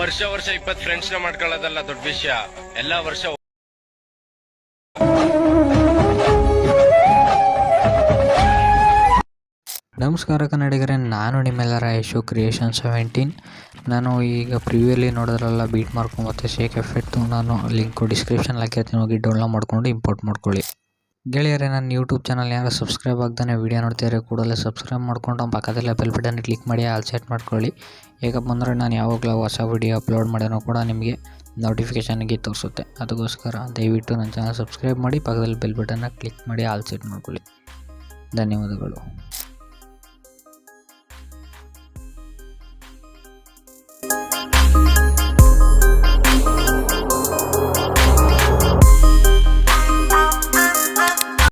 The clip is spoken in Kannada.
ವರ್ಷ 20 ಫ್ರೆಂಡ್ಸ್ ನ ಮಾಡ್ಕೊಳ್ಳೋದಲ್ಲ ದೊಡ್ಡ ವಿಷಯ, ಎಲ್ಲಾ ವರ್ಷ. ನಮಸ್ಕಾರ ಕನ್ನಡಿಗರೇ, ನಾನು ನಿಮ್ಮೆಲ್ಲರ ಯಶು ಕ್ರಿಯೇಷನ್ 17. ನಾನು ಈಗ ಪ್ರಿವ್ಯೂಲಿ ನೋಡೋದ್ರಲ್ಲ ಬೀಟ್ ಮಾರ್ಕು ಮತ್ತು ಶೇಕ್ ಎಫೆಕ್ಟು, ನಾನು ಲಿಂಕು ಡಿಸ್ಕ್ರಿಪ್ಷನ್ ಹಾಕಿರ್ತೀನಿ, ಹೋಗಿ ಡೌನ್ಲೋಡ್ ಮಾಡ್ಕೊಂಡು ಇಂಪೋರ್ಟ್ ಮಾಡ್ಕೊಳ್ಳಿ. ಗೆಳೆಯರೇ, ನನ್ನ ಯೂಟ್ಯೂಬ್ ಚಾನಲ್ ಯಾರು ಸಬ್ಸ್ಕ್ರೈಬ್ ಆಗ್ತಾನೆ ವೀಡಿಯೋ ನೋಡ್ತಿದ್ರೆ ಕೂಡಲೇ ಸಬ್ಸ್ಕ್ರೈಬ್ ಮಾಡ್ಕೊಂಡು ಪಕ್ಕದಲ್ಲೇ ಬೆಲ್ ಬಟನ್ ಕ್ಲಿಕ್ ಮಾಡಿ ಆಲ್ ಸೆಟ್ ಮಾಡ್ಕೊಳ್ಳಿ. ಹೇಗಪ್ಪ ಅಂದರೆ ನಾನು ಯಾವಾಗಲೂ ಹೊಸ ವೀಡಿಯೋ ಅಪ್ಲೋಡ್ ಮಾಡಿರೋ ಕೂಡ ನಿಮಗೆ ನೋಟಿಫಿಕೇಷನ್ಗೆ ತೋರಿಸುತ್ತೆ. ಅದಕ್ಕೋಸ್ಕರ ದಯವಿಟ್ಟು ನನ್ನ ಚಾನಲ್ ಸಬ್ಸ್ಕ್ರೈಬ್ ಮಾಡಿ, ಪಕ್ಕದಲ್ಲಿ ಬೆಲ್ ಬಟನ್ನ ಕ್ಲಿಕ್ ಮಾಡಿ ಆಲ್ ಸೆಟ್ ಮಾಡ್ಕೊಳ್ಳಿ. ಧನ್ಯವಾದಗಳು.